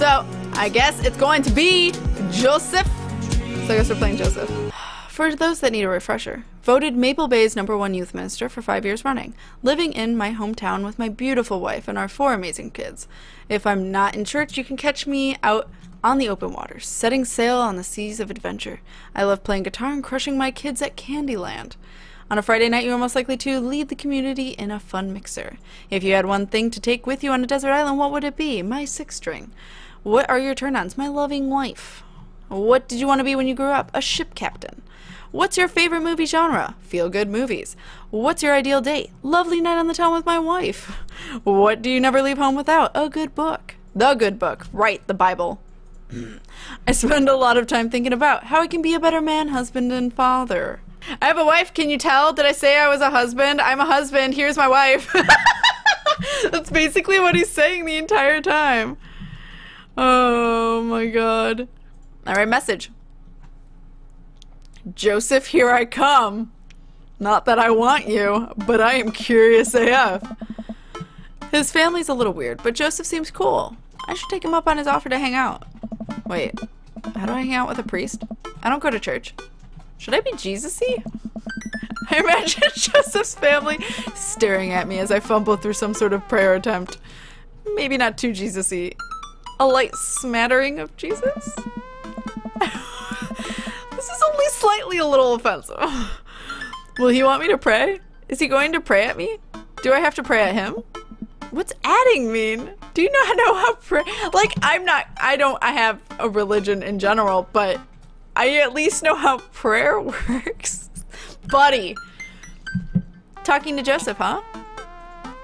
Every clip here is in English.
So, I guess it's going to be Joseph. So I guess we're playing Joseph. For those that need a refresher, voted Maple Bay's #1 youth minister for 5 years running, living in my hometown with my beautiful wife and our 4 amazing kids. If I'm not in church, you can catch me out on the open waters, setting sail on the seas of adventure. I love playing guitar and crushing my kids at Candyland. On a Friday night, you are most likely to lead the community in a fun mixer. If you had one thing to take with you on a desert island, what would it be? My 6-string. What are your turn-ons? My loving wife. What did you want to be when you grew up? A ship captain. What's your favorite movie genre? Feel-good movies. What's your ideal date? Lovely night on the town with my wife. What do you never leave home without? A good book. The good book. Right, the Bible. I spend a lot of time thinking about how I can be a better man, husband, and father. I have a wife. Can you tell? Did I say I was a husband? I'm a husband. Here's my wife. That's basically what he's saying the entire time. Oh my god. Alright, message. Joseph, here I come. Not that I want you, but I am curious AF. His family's a little weird, but Joseph seems cool. I should take him up on his offer to hang out. Wait, how do I hang out with a priest? I don't go to church. Should I be Jesus-y? I imagine Joseph's family staring at me as I fumble through some sort of prayer attempt. Maybe not too Jesus-y. A light smattering of Jesus? This is only slightly a little offensive. Will he want me to pray? Is he going to pray at me? Do I have to pray at him? What's adding mean? Do you not know how pray? Like, I have a religion in general, but I at least know how prayer works. Buddy. Talking to Joseph, huh?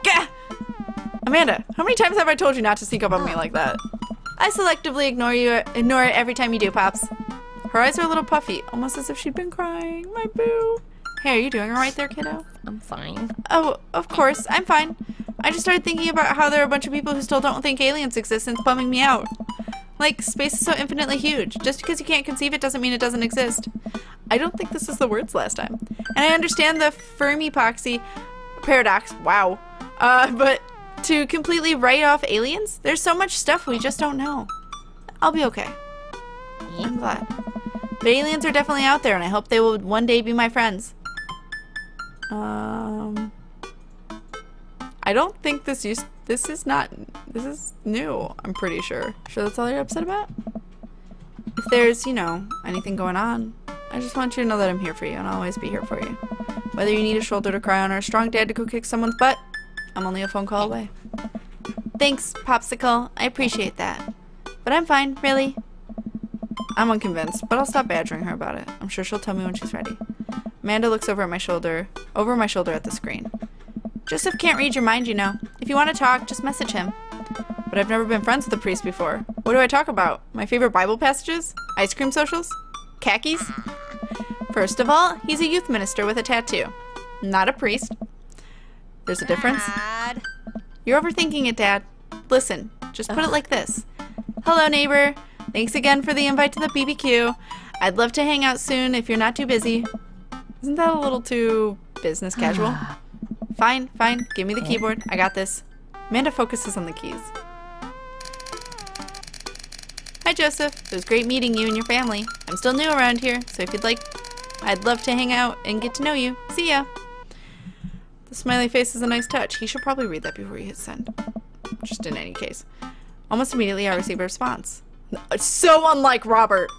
Gah! Amanda, how many times have I told you not to sneak up on me like that? I selectively ignore it every time you do, Pops. Her eyes are a little puffy, almost as if she'd been crying. My boo. Hey, are you doing alright there, kiddo? I'm fine. Oh, of course. I'm fine. I just started thinking about how there are a bunch of people who still don't think aliens exist, and it's bumming me out. Like, space is so infinitely huge. Just because you can't conceive it doesn't mean it doesn't exist. I don't think this is the words last time. And I understand the Fermi-Poxy paradox. Wow. But to completely write off aliens? There's so much stuff we just don't know. I'll be okay. I'm glad. But aliens are definitely out there, and I hope they will one day be my friends. I don't think this is new, I'm pretty sure. Sure that's all you're upset about? If there's, you know, anything going on, I just want you to know that I'm here for you, and I'll always be here for you. Whether you need a shoulder to cry on or a strong dad to go kick someone's butt, I'm only a phone call away. Thanks, Popsicle. I appreciate that. But I'm fine, really. I'm unconvinced, but I'll stop badgering her about it. I'm sure she'll tell me when she's ready. Amanda looks over my shoulder at the screen. Joseph can't read your mind, you know. If you want to talk, just message him. But I've never been friends with a priest before. What do I talk about? My favorite Bible passages? Ice cream socials? Khakis? First of all, he's a youth minister with a tattoo. Not a priest. There's a difference. Dad. You're overthinking it, Dad. Listen, just put it like this. Hello, neighbor. Thanks again for the invite to the BBQ. I'd love to hang out soon if you're not too busy. Isn't that a little too business casual? Fine, fine. Give me the keyboard. I got this. Amanda focuses on the keys. Hi, Joseph. It was great meeting you and your family. I'm still new around here, so if you'd like, I'd love to hang out and get to know you. See ya. The smiley face is a nice touch. He should probably read that before he hits send. Just in any case. Almost immediately, I receive a response. It's so unlike Robert.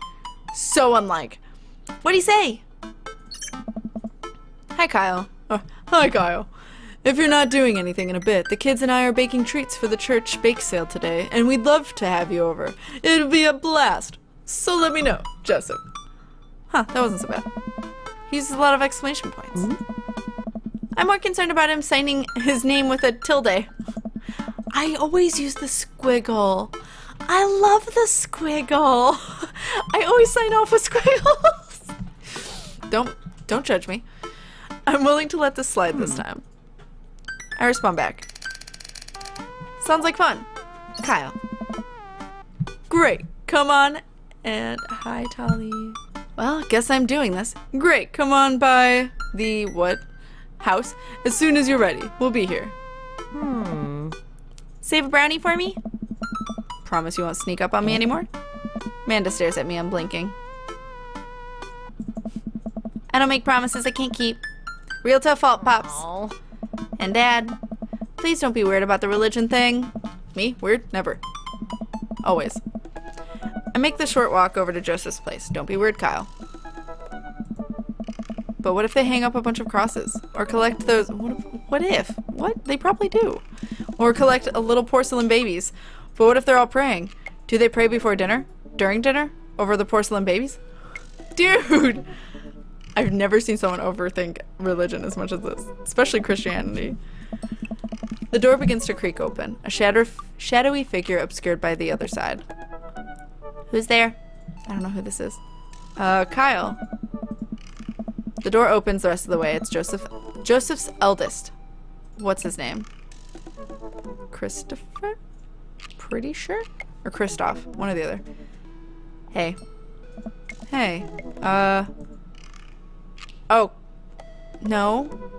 So unlike. What'd he say? Hi, Kyle. Oh, hi, Kyle. If you're not doing anything in a bit, the kids and I are baking treats for the church bake sale today, and we'd love to have you over. It'll be a blast. So let me know, Joseph. Huh, that wasn't so bad. He uses a lot of exclamation points. I'm more concerned about him signing his name with a tilde. I always use the squiggle. I love the squiggle. I always sign off with squiggles. Don't judge me. I'm willing to let this slide this time. I respond back. Sounds like fun. Kyle. Great. Come on. And hi, Tali. Well, guess I'm doing this. Great. Come on by the what? House. As soon as you're ready. We'll be here. Hmm. Save a brownie for me? Promise you won't sneak up on me anymore? Amanda stares at me unblinking. I don't make promises I can't keep. Real tough fault, Pops. Aww. And Dad, please don't be weird about the religion thing. Me? Weird? Never. Always. I make the short walk over to Joseph's place. Don't be weird, Kyle. But what if they hang up a bunch of crosses? Or collect those... What if? What? They probably do. Or collect a little porcelain babies. But what if they're all praying? Do they pray before dinner? During dinner? Over the porcelain babies? Dude! I've never seen someone overthink religion as much as this. Especially Christianity. The door begins to creak open. A shadowy figure obscured by the other side. Who's there? I don't know who this is. Kyle. The door opens the rest of the way. It's Joseph's eldest. What's his name? Christopher? Pretty sure? Or Christoph. One or the other. Hey. Hey. Oh. No.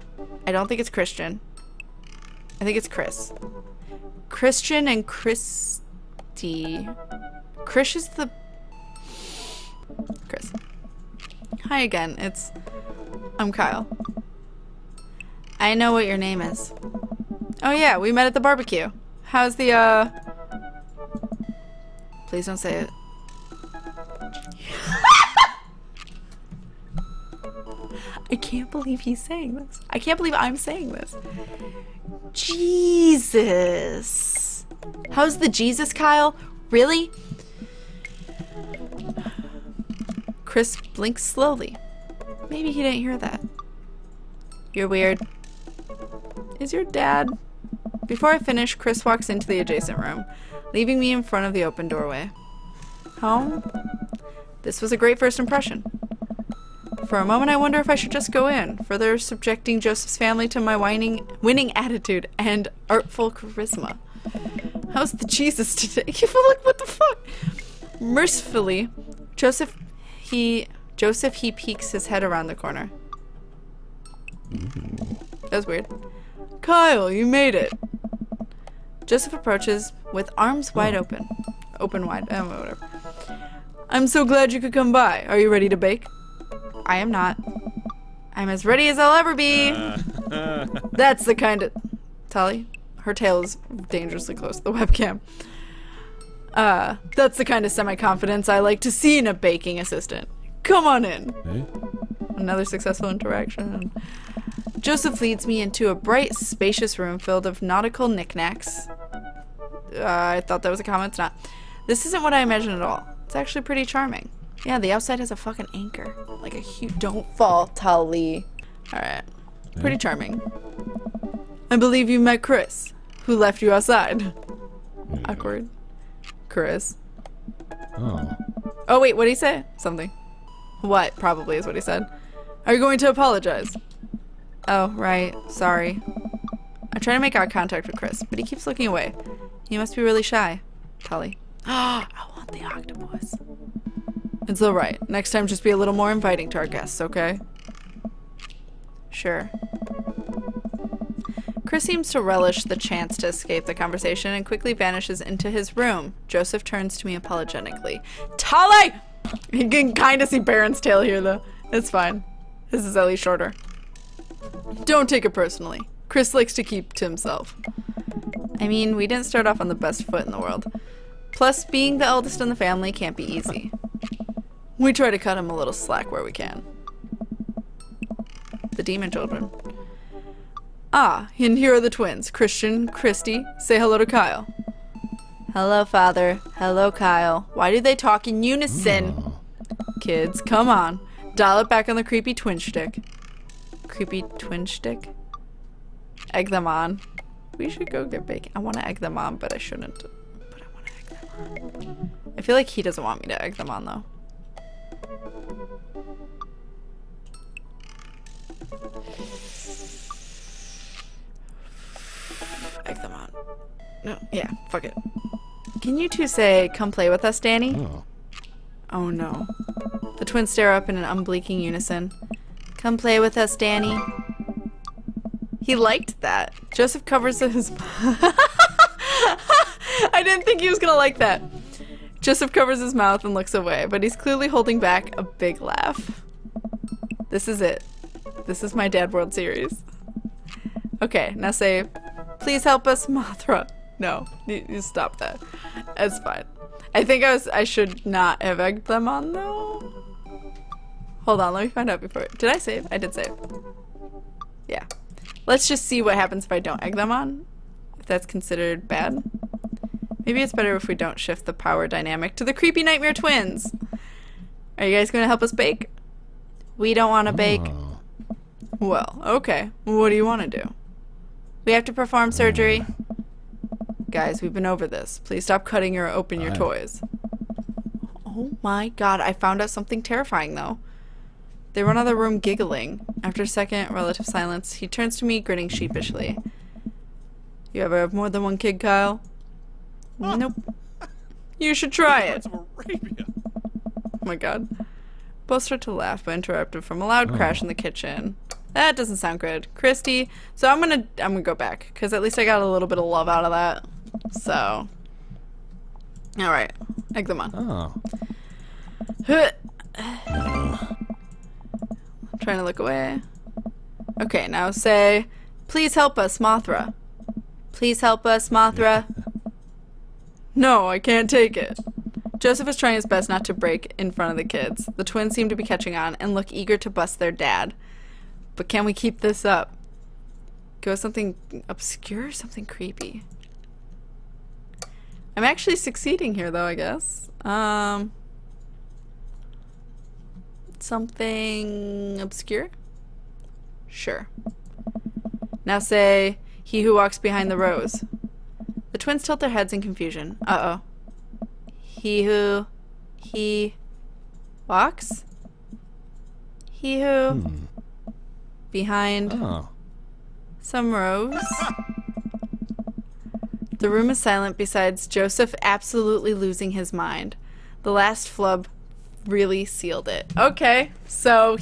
I don't think it's Christian. I think it's Chris. Christian and Christy. Chris is the... Chris. Hi again. I'm Kyle. I know what your name is. Oh yeah, we met at the barbecue. How's the, Please don't say it. I can't believe he's saying this. I can't believe I'm saying this. Jesus. How's the Jesus, Kyle? Really? Chris blinks slowly. Maybe he didn't hear that. You're weird. Is your dad? Before I finish, Chris walks into the adjacent room, leaving me in front of the open doorway. Home? This was a great first impression. For a moment, I wonder if I should just go in, further subjecting Joseph's family to my winning attitude and artful charisma. How's the Jesus today? Like, what the fuck? Mercifully, Joseph, he peeks his head around the corner. That was weird. Kyle, you made it. Joseph approaches with arms wide open. Open wide. Whatever. I'm so glad you could come by. Are you ready to bake? I am not. I'm as ready as I'll ever be. That's the kind of... Tali? Her tail is dangerously close to the webcam. That's the kind of semi-confidence I like to see in a baking assistant. Come on in. Hey? Another successful interaction. Joseph leads me into a bright, spacious room filled with nautical knickknacks. I thought that was a comment. It's not. This isn't what I imagined at all. It's actually pretty charming. Yeah, the outside has a fucking anchor. Like a huge... Don't fall, Tali. Alright. Pretty charming. I believe you met Chris, who left you outside. Awkward. Chris. Oh. Oh, wait, what did he say? Something. What, probably, is what he said. Are you going to apologize? Oh, right. Sorry. I try to make eye contact with Chris, but he keeps looking away. He must be really shy. Tali. I want the octopus. It's alright. Next time, just be a little more inviting to our guests, okay? Sure. Chris seems to relish the chance to escape the conversation and quickly vanishes into his room. Joseph turns to me apologetically. Tali! You can kind of see Baron's tail here, though. It's fine. This is at least shorter. Don't take it personally. Chris likes to keep to himself. I mean, we didn't start off on the best foot in the world. Plus, being the eldest in the family can't be easy. We try to cut him a little slack where we can. The demon children. Ah, and here are the twins. Christian, Christy. Say hello to Kyle. Hello, Father. Hello, Kyle. Why do they talk in unison? Oh. Kids, come on. Dial it back on the creepy twin shtick. Creepy twin shtick? Egg them on. We should go get bacon. I want to egg them on, but I shouldn't. But I want to egg them on. I feel like he doesn't want me to egg them on, though. Egg them on. No, yeah, fuck it. Can you two say, come play with us, Danny? Oh. Oh no. The twins stare up in an unblinking unison. Come play with us, Danny. He liked that. Joseph covers his... I didn't think he was gonna like that. Joseph covers his mouth and looks away, but he's clearly holding back a big laugh. This is it. This is my Dad World series. Okay, now say, please help us, Mothra. No, you stop that. It's fine. I think I should not have egged them on though. Hold on, let me find out before. Did I save? I did save. Yeah. Let's just see what happens if I don't egg them on. If that's considered bad. Maybe it's better if we don't shift the power dynamic to the creepy nightmare twins. Are you guys going to help us bake? We don't want to bake. Well, okay. What do you want to do? We have to perform surgery. Guys, we've been over this. Please stop cutting or open your toys. Oh my god, I found out something terrifying though. They run out of the room giggling. After a second, relative silence, he turns to me, grinning sheepishly. You ever have more than one kid, Kyle? Nope. You should try it. Oh my god. Both start to laugh, but interrupted from a loud crash in the kitchen. That doesn't sound good. Christy, so I'm gonna go back, because at least I got a little bit of love out of that. So. Alright. Egg them on. I'm trying to look away. Okay, now say, please help us, Mothra. Please help us, Mothra. No, I can't take it. Joseph is trying his best not to break in front of the kids. The twins seem to be catching on and look eager to bust their dad. But can we keep this up? Go something obscure, something creepy. I'm actually succeeding here though, I guess. Something obscure? Sure. Now say, he who walks behind the rose. The twins tilt their heads in confusion. Uh-oh. He walks? He who behind some rose? The room is silent besides Joseph absolutely losing his mind. The last flub really sealed it. Okay, so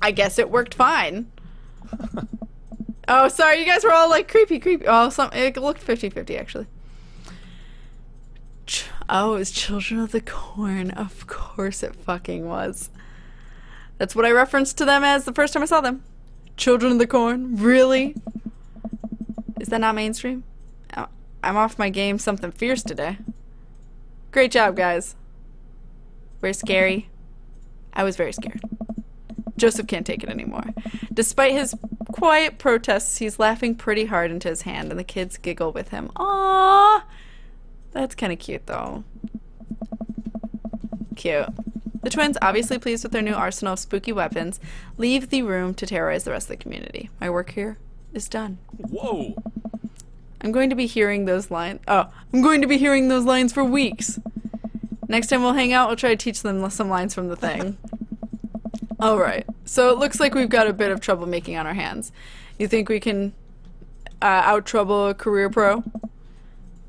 I guess it worked fine. Oh, sorry, you guys were all like creepy. Oh, it looked 50-50 actually. Oh, it was Children of the Corn. Of course it fucking was. That's what I referenced to them as the first time I saw them. Children of the Corn? Really? Is that not mainstream? I'm off my game something fierce today. Great job, guys. We're scary. I was very scared. Joseph can't take it anymore. Despite his quiet protests, he's laughing pretty hard into his hand, and the kids giggle with him. Aww! That's kind of cute, though. Cute. The twins, obviously pleased with their new arsenal of spooky weapons, leave the room to terrorize the rest of the community. My work here is done. Whoa! I'm going to be hearing those lines. Oh, I'm going to be hearing those lines for weeks. Next time we'll hang out, we'll try to teach them some lines from the thing. Alright, so it looks like we've got a bit of trouble making on our hands. You think we can out-trouble a career pro?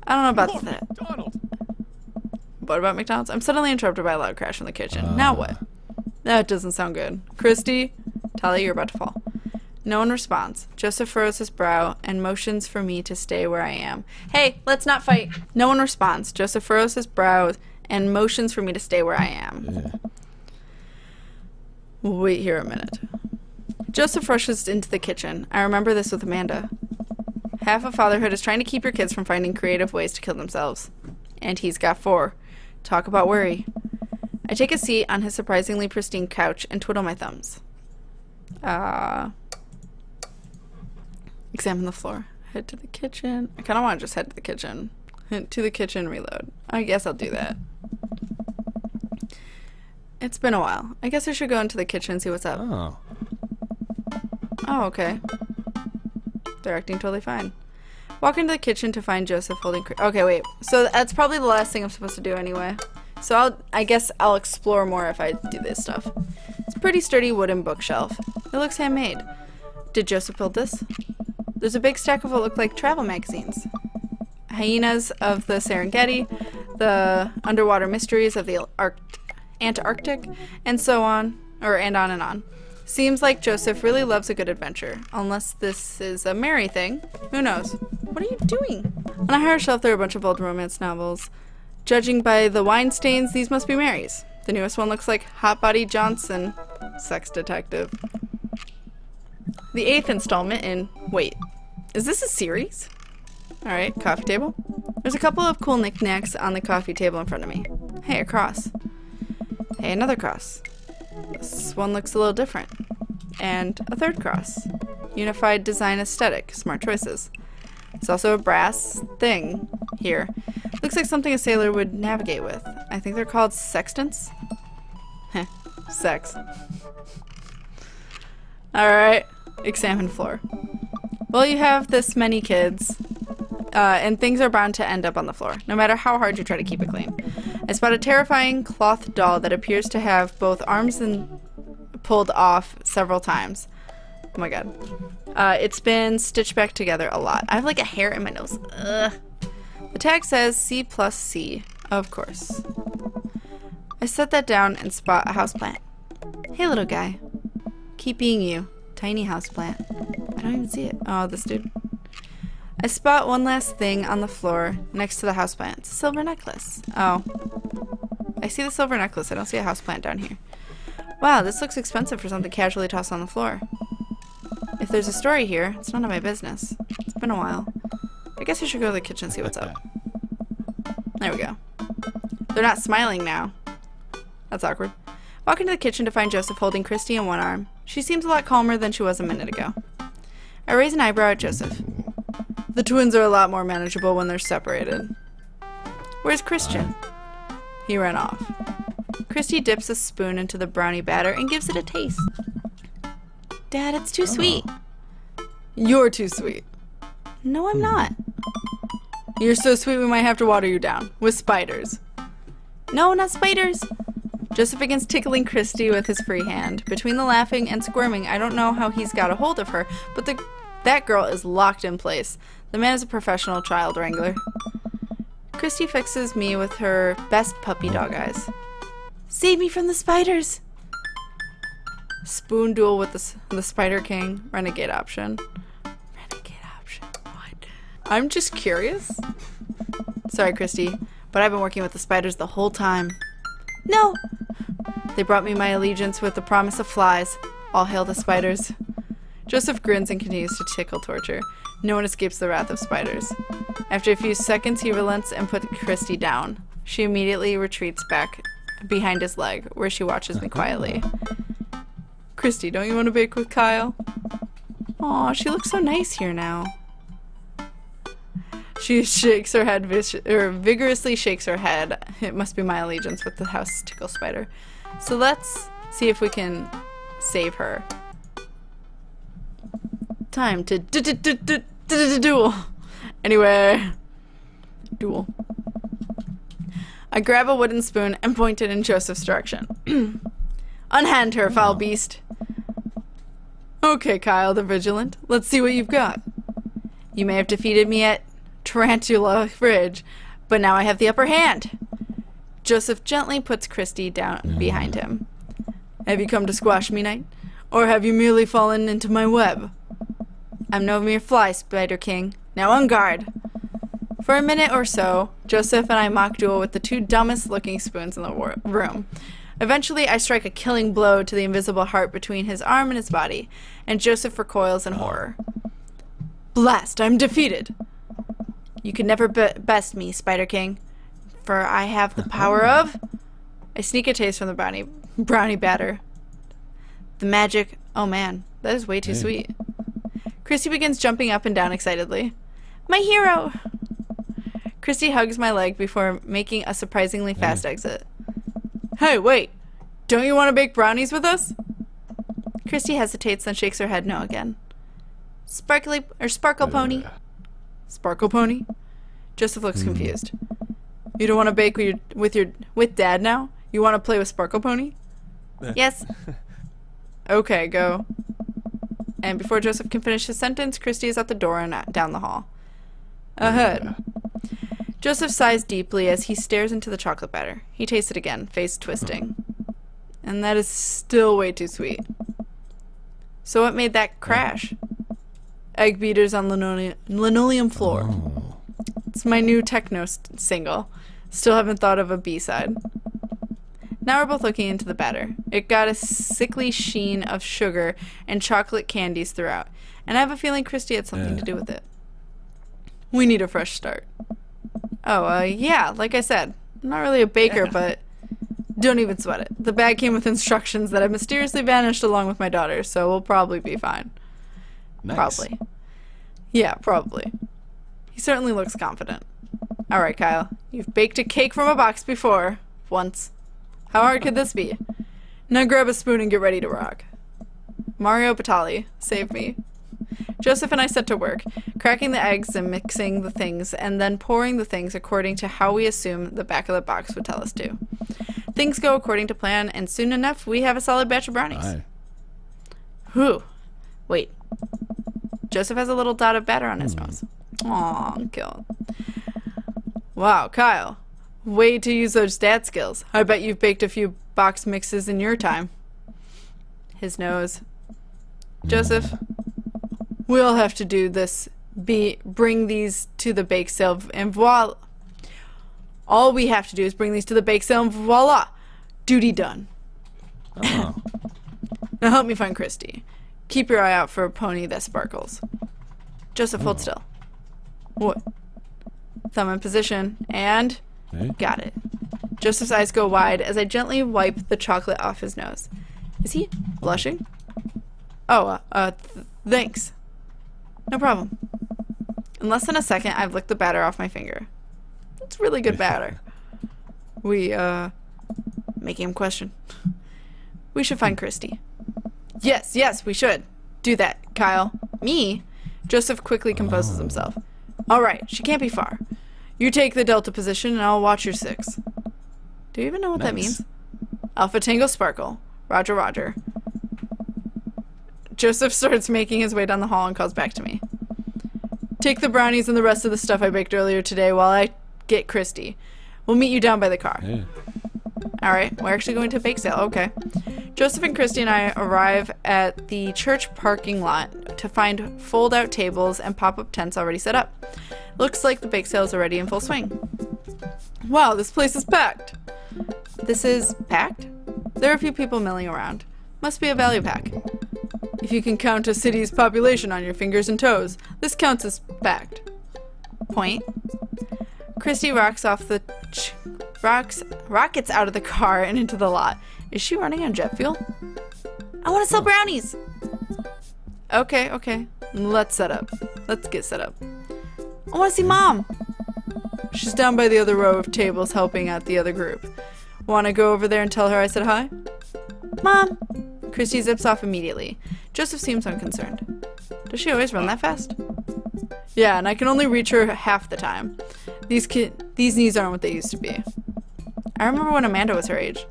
I don't know about that. McDonald's. What about McDonald's? I'm suddenly interrupted by a loud crash in the kitchen. Now what? That doesn't sound good. Christy, Talia, you're about to fall. No one responds. Joseph furrows his brow and motions for me to stay where I am. Hey, let's not fight. No one responds. Joseph furrows his brow and motions for me to stay where I am. Yeah. Wait here a minute. Joseph rushes into the kitchen. I remember this with Amanda. Half of fatherhood is trying to keep your kids from finding creative ways to kill themselves. And he's got 4. Talk about worry. I take a seat on his surprisingly pristine couch and twiddle my thumbs. Examine the floor. Head to the kitchen. I kind of want to just head to the kitchen. Head to the kitchen, reload. I guess I'll do that. It's been a while. I guess I should go into the kitchen and see what's up. Oh, okay. They're acting totally fine. Walk into the kitchen to find Joseph holding... Okay, wait. So that's probably the last thing I'm supposed to do anyway. So I guess I'll explore more if I do this stuff. It's a pretty sturdy wooden bookshelf. It looks handmade. Did Joseph build this? There's a big stack of what look like travel magazines. Hyenas of the Serengeti, the underwater mysteries of the Antarctic, and so on, and on and on. Seems like Joseph really loves a good adventure. Unless this is a Mary thing. Who knows? What are you doing? On a higher shelf there are a bunch of old romance novels. Judging by the wine stains, these must be Mary's. The newest one looks like Hot Body Johnson, Sex Detective. The 8th installment in... Wait, is this a series? Alright, coffee table. There's a couple of cool knickknacks on the coffee table in front of me. Hey, a cross. Hey, another cross. This one looks a little different. And a third cross. Unified design aesthetic. Smart choices. There's also a brass thing here. Looks like something a sailor would navigate with. I think they're called sextants. Heh. Sex. Alright. Examine floor. Well, you have this many kids. And things are bound to end up on the floor, no matter how hard you try to keep it clean. I spot a terrifying cloth doll that appears to have both arms and pulled off several times. Oh my god. It's been stitched back together a lot. I have like a hair in my nose. Ugh. The tag says C+C, of course. I set that down and spot a houseplant. Hey little guy. Keep being you. Tiny houseplant. I don't even see it. Oh, this dude. I spot one last thing on the floor next to the houseplant. It's a silver necklace. Oh. I see the silver necklace. I don't see a houseplant down here. Wow, this looks expensive for something casually tossed on the floor. If there's a story here, it's none of my business. It's been a while. I guess I should go to the kitchen and see what's up. There we go. They're not smiling now. That's awkward. Walk into the kitchen to find Joseph holding Christy in one arm. She seems a lot calmer than she was a minute ago. I raise an eyebrow at Joseph. The twins are a lot more manageable when they're separated. Where's Christian? He ran off. Christy dips a spoon into the brownie batter and gives it a taste. Dad, it's too sweet. You're too sweet. No, I'm not. You're so sweet we might have to water you down. With spiders. No, not spiders. Joseph begins tickling Christy with his free hand. Between the laughing and squirming, I don't know how he's got a hold of her, but that girl is locked in place. The man is a professional child wrangler. Christy fixes me with her best puppy dog eyes. Save me from the spiders! Spoon duel with the Spider King. Renegade option. Renegade option. What? I'm just curious. Sorry, Christy, but I've been working with the spiders the whole time. No! They brought me my allegiance with the promise of flies. All hail the spiders. Joseph grins and continues to tickle torture. No one escapes the wrath of spiders. After a few seconds, he relents and puts Christy down. She immediately retreats back behind his leg, where she watches me quietly. Christy, don't you want to bake with Kyle? Aw, she looks so nice here now. She shakes her head, vigorously shakes her head. It must be my allegiance with the house tickle spider. So let's see if we can save her. Time to duel. Anyway, duel. I grab a wooden spoon and point it in Joseph's direction. Unhand her, foul beast. Okay, Kyle the Vigilant. Let's see what you've got. You may have defeated me at Tarantula Bridge, but now I have the upper hand. Joseph gently puts Christy down behind him. Have you come to squash me, knight? Or have you merely fallen into my web? I'm no mere fly, Spider King. Now on guard. For a minute or so, Joseph and I mock duel with the two dumbest looking spoons in the room. Eventually, I strike a killing blow to the invisible heart between his arm and his body, and Joseph recoils in horror. Blast, I'm defeated. You can never best me, Spider King, for I have the power of... I sneak a taste from the brownie batter. The magic... Oh man, that is way too sweet. Christy begins jumping up and down excitedly. My hero! Christy hugs my leg before making a surprisingly fast exit. Hey, wait! Don't you want to bake brownies with us? Christy hesitates, then shakes her head no again. Sparkle pony? Sparkle pony? Joseph looks confused. You don't want to bake with Dad now? You want to play with Sparkle Pony? Yes. Okay, go. And before Joseph can finish his sentence, Christy is at the door and down the hall. Ahead. Joseph sighs deeply as he stares into the chocolate batter. He tastes it again, face twisting. And that is still way too sweet. So what made that crash? Egg beaters on linoleum floor. Oh. It's my new techno single. Still haven't thought of a B-side. Now we're both looking into the batter. It got a sickly sheen of sugar and chocolate candies throughout. And I have a feeling Christy had something to do with it. We need a fresh start. Oh, yeah, like I said. I'm not really a baker, but don't even sweat it. The bag came with instructions that have mysteriously vanished along with my daughter, so we'll probably be fine. Nice. Probably. Yeah, probably. He certainly looks confident. Alright, Kyle. You've baked a cake from a box before. Once. How hard could this be? Now grab a spoon and get ready to rock. Mario Batali, save me. Joseph and I set to work, cracking the eggs and mixing the things, and then pouring the things according to how we assume the back of the box would tell us to. Things go according to plan, and soon enough, we have a solid batch of brownies. Aye. Whew. Wait. Joseph has a little dot of batter on his nose. Aw, kill. Wow, Kyle. Way to use those dad skills. I bet you've baked a few box mixes in your time. His nose. Joseph, we'll have to do this. Bring these to the bake sale and voila. All we have to do is bring these to the bake sale and voila. Duty done. Oh. Now help me find Christy. Keep your eye out for a pony that sparkles. Joseph, hold still. What? Thumb in position. And... Hey. Got it. Joseph's eyes go wide as I gently wipe the chocolate off his nose. Is he blushing? Oh, thanks. No problem. In less than a second, I've licked the batter off my finger. It's really good batter. We, making him question. We should find Christy. Yes, we should. Do that, Kyle. Me? Joseph quickly composes himself. Alright, she can't be far. You take the delta position and I'll watch your 6. Do you even know what that means? Alpha Tango Sparkle. Roger, roger. Joseph starts making his way down the hall and calls back to me. Take the brownies and the rest of the stuff I baked earlier today while I get Christy. We'll meet you down by the car. Hey. Alright, we're actually going to a bake sale. Okay. Joseph and Christy and I arrive at the church parking lot to find fold-out tables and pop-up tents already set up. Looks like the bake sale is already in full swing. Wow, this place is packed. This is packed? There are a few people milling around. Must be a value pack. If you can count a city's population on your fingers and toes, this counts as packed. Point. Christy rockets out of the car and into the lot. Is she running on jet fuel? I want to sell brownies! Okay. Let's set up. Let's get set up. I want to see Mom! She's down by the other row of tables helping out the other group. Want to go over there and tell her I said hi? Mom! Christy zips off immediately. Joseph seems unconcerned. Does she always run that fast? Yeah, and I can only reach her half the time. These knees aren't what they used to be. I remember when Amanda was her age.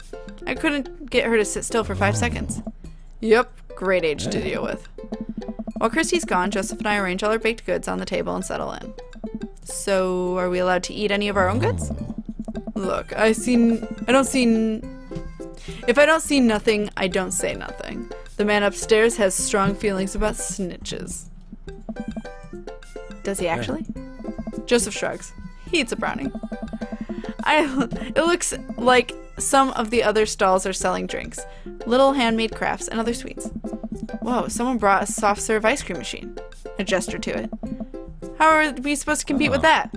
I couldn't get her to sit still for 5 seconds. Yep, great age to deal with. While Christy's gone, Joseph and I arrange all our baked goods on the table and settle in. So, are we allowed to eat any of our own goods? Look, if I don't see nothing, I don't say nothing. The man upstairs has strong feelings about snitches. Does he actually? Joseph shrugs. He eats a brownie. It looks like some of the other stalls are selling drinks, little handmade crafts, and other sweets. Whoa, someone brought a soft serve ice cream machine. I gesture to it. How are we supposed to compete with that?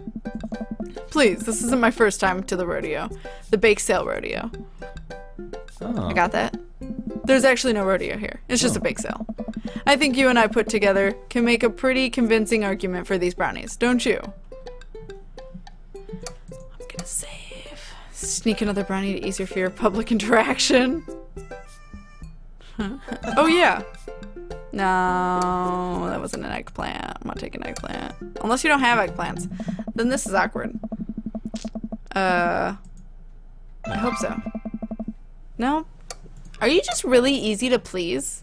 Please, this isn't my first time to the rodeo. The bake sale rodeo. Oh. I got that. There's actually no rodeo here. It's just a bake sale. I think you and I put together can make a pretty convincing argument for these brownies, don't you? I'm gonna save. Sneak another brownie to ease your fear of public interaction. Oh yeah. No, that wasn't an eggplant. I'm not taking eggplant. Unless you don't have eggplants. Then this is awkward. I hope so. No? Are you just really easy to please?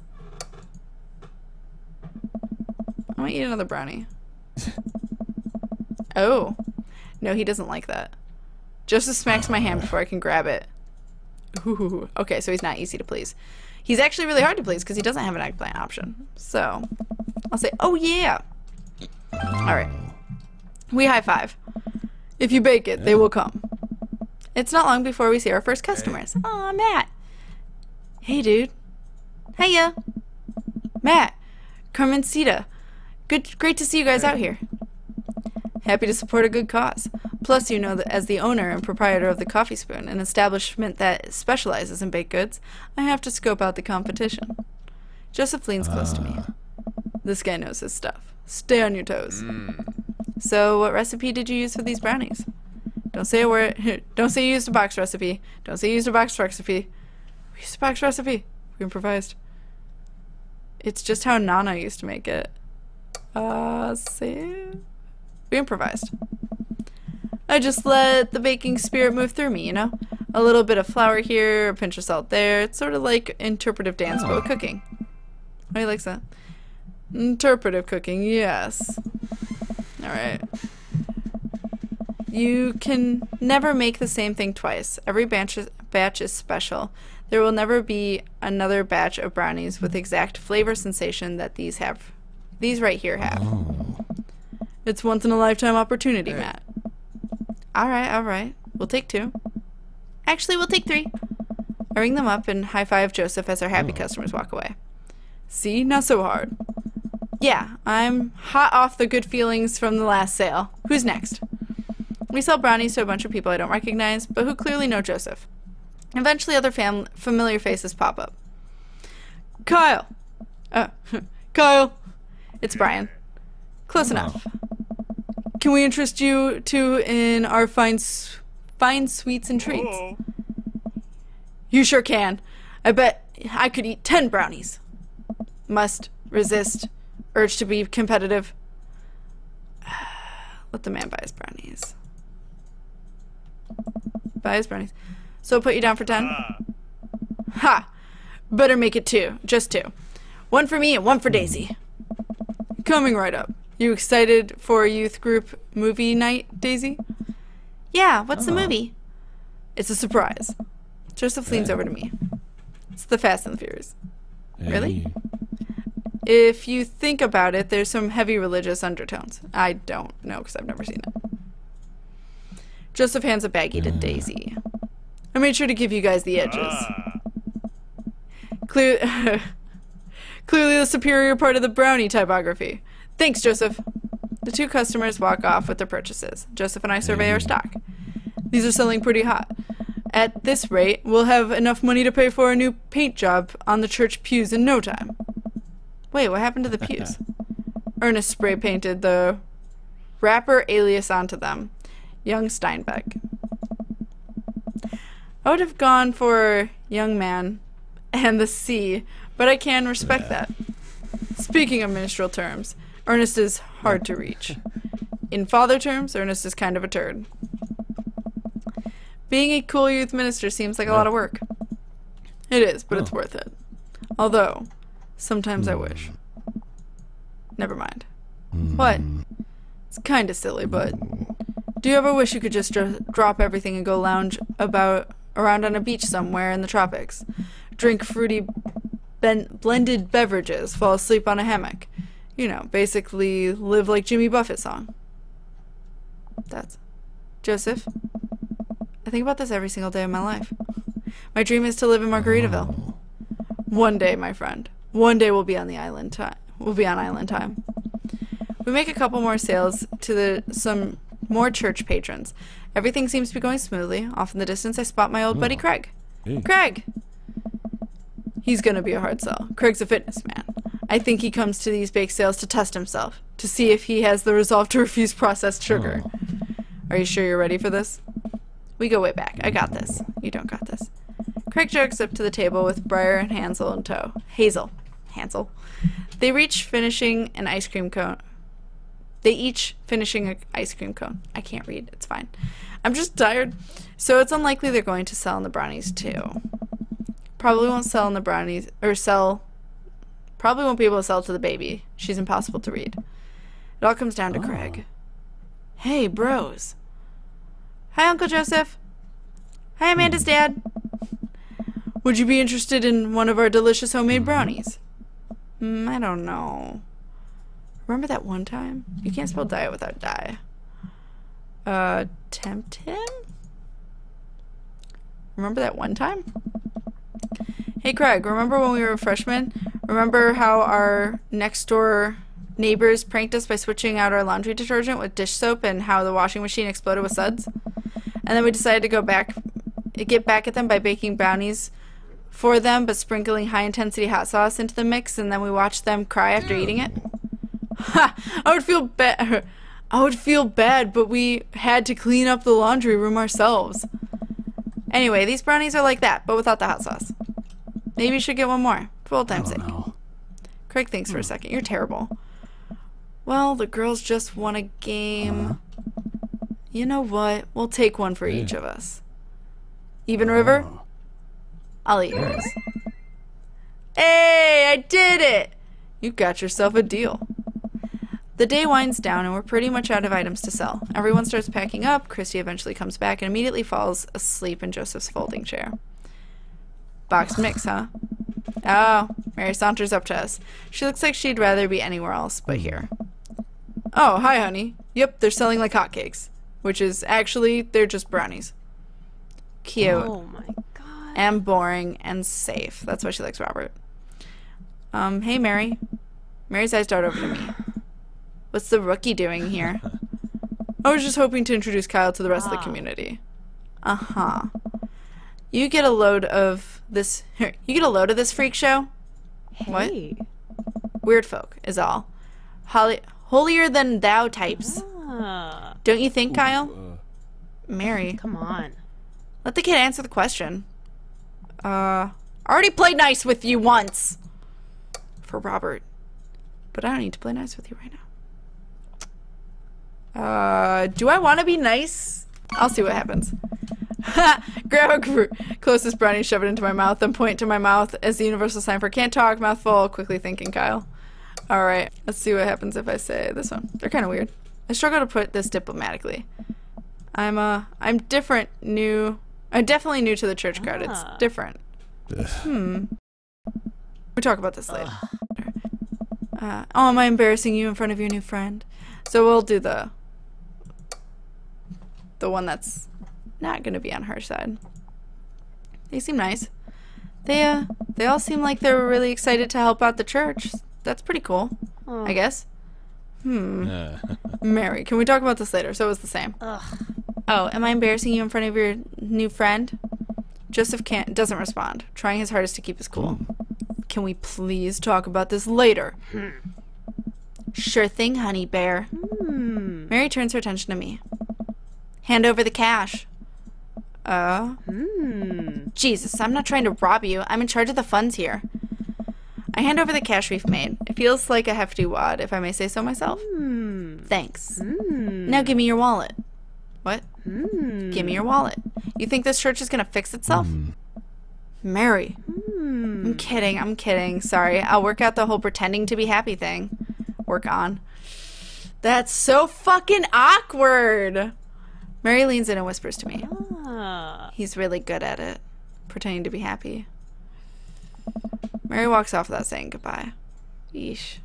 I might eat another brownie. Oh. No, he doesn't like that. Joseph smacks my hand before I can grab it. Ooh. Okay, so he's not easy to please. He's actually really hard to please because he doesn't have an eggplant option. So I'll say, oh yeah. All right. We high five. If you bake it, they will come. It's not long before we see our first customers. Aw, Matt. Hey, dude. Hiya. Matt. Carmencita. Great to see you guys out here. Happy to support a good cause. Plus, you know that as the owner and proprietor of the Coffee Spoon, an establishment that specializes in baked goods, I have to scope out the competition. Joseph leans close to me. This guy knows his stuff. Stay on your toes. So, what recipe did you use for these brownies? Don't say a word. Don't say you used a box recipe. Don't say you used a box recipe. We used a box recipe. We improvised. It's just how Nana used to make it. We improvised. I just let the baking spirit move through me, you know? A little bit of flour here, a pinch of salt there. It's sort of like interpretive dance, but with cooking. Oh, he likes that. Interpretive cooking, yes. Alright. You can never make the same thing twice. Every batch is special. There will never be another batch of brownies with exact flavor sensation that these have. These right here have. It's once in a lifetime opportunity, Matt. Alright. We'll take 2. Actually, we'll take 3. I ring them up and high-five Joseph as our happy customers walk away. See? Not so hard. Yeah, I'm hot off the good feelings from the last sale. Who's next? We sell brownies to a bunch of people I don't recognize, but who clearly know Joseph. Eventually, other familiar faces pop up. Kyle! Kyle! It's Brian. Close enough. Can we interest you two in our fine sweets and treats? You sure can. I bet I could eat 10 brownies. Must resist urge to be competitive. Let the man buy his brownies. Buy his brownies. So I'll put you down for 10? Ha! Better make it 2. Just 2. 1 for me and 1 for Daisy. Coming right up. You excited for a youth group movie night, Daisy? Yeah, what's the movie? It's a surprise. Joseph leans over to me. It's the Fast and the Furious. Really? If you think about it, there's some heavy religious undertones. I don't know because I've never seen it. Joseph hands a baggie to Daisy. I made sure to give you guys the edges. Clearly the superior part of the brownie typography. Thanks, Joseph. The 2 customers walk off with their purchases. Joseph and I survey our stock. These are selling pretty hot. At this rate, we'll have enough money to pay for a new paint job on the church pews in no time. Wait, what happened to the pews? Ernest spray painted the rapper alias onto them. Young Steinbeck. I would have gone for young man and the C, but I can respect that. Speaking of minstrel terms, Ernest is hard to reach. In father terms, Ernest is kind of a turd. Being a cool youth minister seems like a lot of work. It is, but it's worth it. Although, sometimes I wish. Never mind. What? It's kind of silly, but... Do you ever wish you could just drop everything and go lounge around on a beach somewhere in the tropics? Drink fruity blended beverages, fall asleep on a hammock. You know, basically live like Jimmy Buffett's song. That's... Joseph? I think about this every single day of my life. My dream is to live in Margaritaville. One day, my friend. One day we'll be on the island time. We'll be on island time. We make a couple more sales to some more church patrons. Everything seems to be going smoothly. Off in the distance, I spot my old buddy Craig. Hey. Craig! He's gonna be a hard sell. Craig's a fitness man. I think he comes to these bake sales to test himself, to see if he has the resolve to refuse processed sugar. Are you sure you're ready for this? We go way back. I got this. You don't got this. Craig jogs up to the table with Briar and Hansel in tow. Hansel. They each finishing an ice cream cone. I can't read. It's fine. I'm just tired. So it's unlikely they're going to sell in the brownies too. Probably won't sell in the brownies, probably won't be able to sell to the baby. She's impossible to read. It all comes down to Craig. Hey, bros. Hi, Uncle Joseph. Hi, Amanda's dad. Would you be interested in one of our delicious homemade brownies? I don't know. Remember that one time? You can't spell diet without die. Tempt him? Remember that one time? Hey Craig, remember when we were freshmen? Remember how our next door neighbors pranked us by switching out our laundry detergent with dish soap and how the washing machine exploded with suds? And then we decided to get back at them by baking brownies for them but sprinkling high intensity hot sauce into the mix, and then we watched them cry after eating it? Ha! I would feel bad, but we had to clean up the laundry room ourselves. Anyway, these brownies are like that, but without the hot sauce. Maybe you should get one more, for old time's sake. Craig thinks for a second. You're terrible. Well, the girls just won a game. You know what? We'll take one for each of us. Even River? I'll eat yours. Hey, I did it! You got yourself a deal. The day winds down and we're pretty much out of items to sell. Everyone starts packing up. Christy eventually comes back and immediately falls asleep in Joseph's folding chair. Boxed mix, huh? Oh, Mary saunters up to us. She looks like she'd rather be anywhere else but here. Oh, hi, honey. Yep, they're selling like hotcakes. Which is, actually, they're just brownies. Cute. Oh my god. And boring and safe. That's why she likes Robert. Hey, Mary. Mary's eyes dart over to me. What's the rookie doing here? I was just hoping to introduce Kyle to the rest of the community. Uh-huh. You get a load of this freak show? Hey. What? Weird folk is all. Holier than thou types. Ah, Don't you think, Kyle? Mary. come on. Let the kid answer the question. Already played nice with you once. For Robert. But I don't need to play nice with you right now. Do I want to be nice? I'll see what happens. Grab a closest brownie, shove it into my mouth, then point to my mouth as the universal sign for can't talk, mouthful, quickly thinking, Kyle. Alright, let's see what happens if I say this one. They're kind of weird. I struggle to put this diplomatically. I'm definitely new to the church crowd. It's different. We'll talk about this later. Oh, am I embarrassing you in front of your new friend? So we'll do the one that's not gonna be on her side. They seem nice. They all seem like they're really excited to help out the church. That's pretty cool, I guess. Mary, can we talk about this later? So it was the same. Ugh. Oh, am I embarrassing you in front of your new friend? Joseph doesn't respond, trying his hardest to keep his cool. Can we please talk about this later? Sure thing, honey bear. Mary turns her attention to me. Hand over the cash. Jesus, I'm not trying to rob you. I'm in charge of the funds here. I hand over the cash we've made. It feels like a hefty wad, if I may say so myself. Thanks. Now give me your wallet. What? Give me your wallet. You think this church is gonna fix itself? Mary. I'm kidding. Sorry. I'll work out the whole pretending to be happy thing. Work on. That's so fucking awkward. Mary leans in and whispers to me. He's really good at it. Pretending to be happy. Mary walks off without saying goodbye. Yeesh.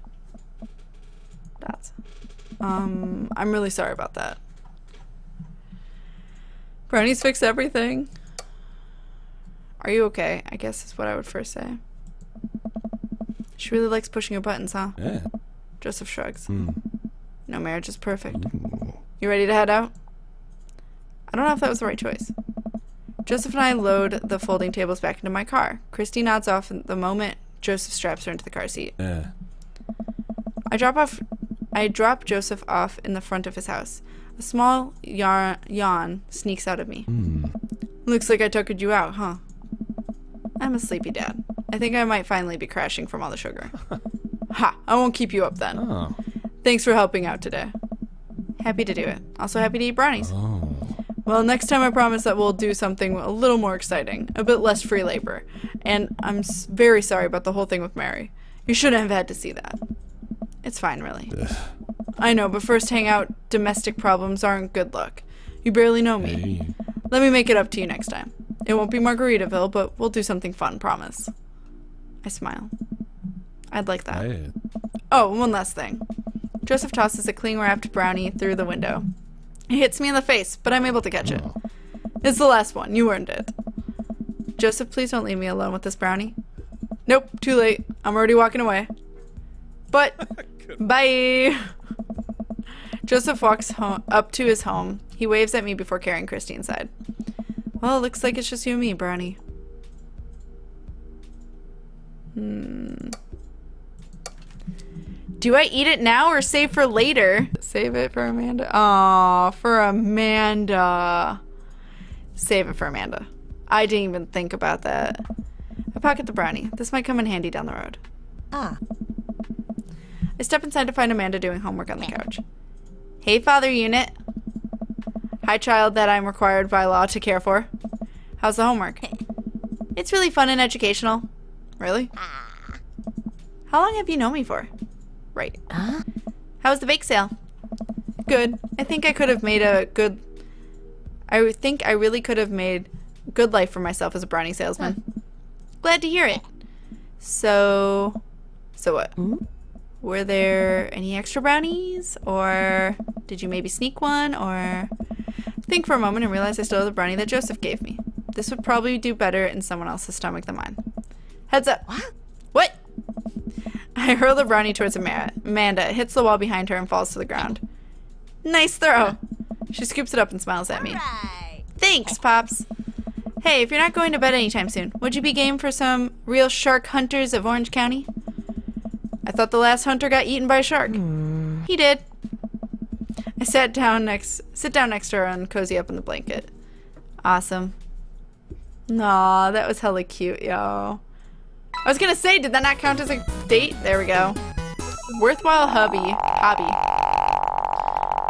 That's... I'm really sorry about that. Brownies fix everything. Are you okay? I guess is what I would first say. She really likes pushing her buttons, huh? Yeah. Joseph shrugs. No marriage is perfect. You ready to head out? I don't know if that was the right choice. Joseph and I load the folding tables back into my car. Christy nods off the moment Joseph straps her into the car seat. Yeah. I drop Joseph off in the front of his house. A small yawn sneaks out of me. Looks like I tuckered you out, huh? I'm a sleepy dad. I think I might finally be crashing from all the sugar. Ha! I won't keep you up then. Oh. Thanks for helping out today. Happy to do it. Also happy to eat brownies. Oh. Well, next time I promise that we'll do something a little more exciting. A bit less free labor. And I'm very sorry about the whole thing with Mary. You shouldn't have had to see that. It's fine, really. I know, but first hangout domestic problems aren't good luck. You barely know me. Hey. Let me make it up to you next time. It won't be Margaritaville, but we'll do something fun, promise. I smile. I'd like that. Hey. Oh, one last thing. Joseph tosses a cling-wrapped brownie through the window. It hits me in the face, but I'm able to catch it. Oh. It's the last one. You earned it. Joseph, please don't leave me alone with this brownie. Nope, too late. I'm already walking away. But, bye! Joseph walks up to his home. He waves at me before carrying Christy inside. Well, it looks like it's just you and me, brownie. Do I eat it now or save for later? Save it for Amanda. Aw, for Amanda. Save it for Amanda. I didn't even think about that. I pocket the brownie. This might come in handy down the road. Ah. I step inside to find Amanda doing homework on the couch. Hey, Father Unit. Hi, child that I'm required by law to care for. How's the homework? It's really fun and educational. Really? How long have you known me for? Right. How was the bake sale? Good. I think I could have made a good... I think I really could have made a good life for myself as a brownie salesman. Glad to hear it. So what? Were there any extra brownies? Or did you maybe sneak one? Or... Think for a moment and realize I still have the brownie that Joseph gave me. This would probably do better in someone else's stomach than mine. Heads up. What? I hurl the brownie towards Amanda. It hits the wall behind her and falls to the ground. Nice throw. She scoops it up and smiles at me. Thanks, Pops. Hey, if you're not going to bed anytime soon, would you be game for some real shark hunters of Orange County? I thought the last hunter got eaten by a shark. He did. I sit down next to her and cozy up in the blanket. Awesome. Aw, that was hella cute, yo. I was gonna say, did that not count as a date? There we go. Worthwhile hobby.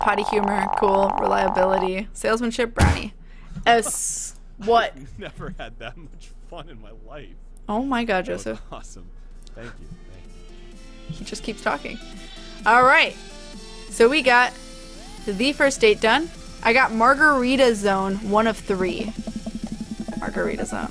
Potty humor, cool, reliability, salesmanship, brownie. S. What? I've never had that much fun in my life. Oh my god, That was Joseph. awesome. Thank you. He just keeps talking. Alright. So we got the first date done. I got Margarita Zone 1 of 3. Margarita Zone.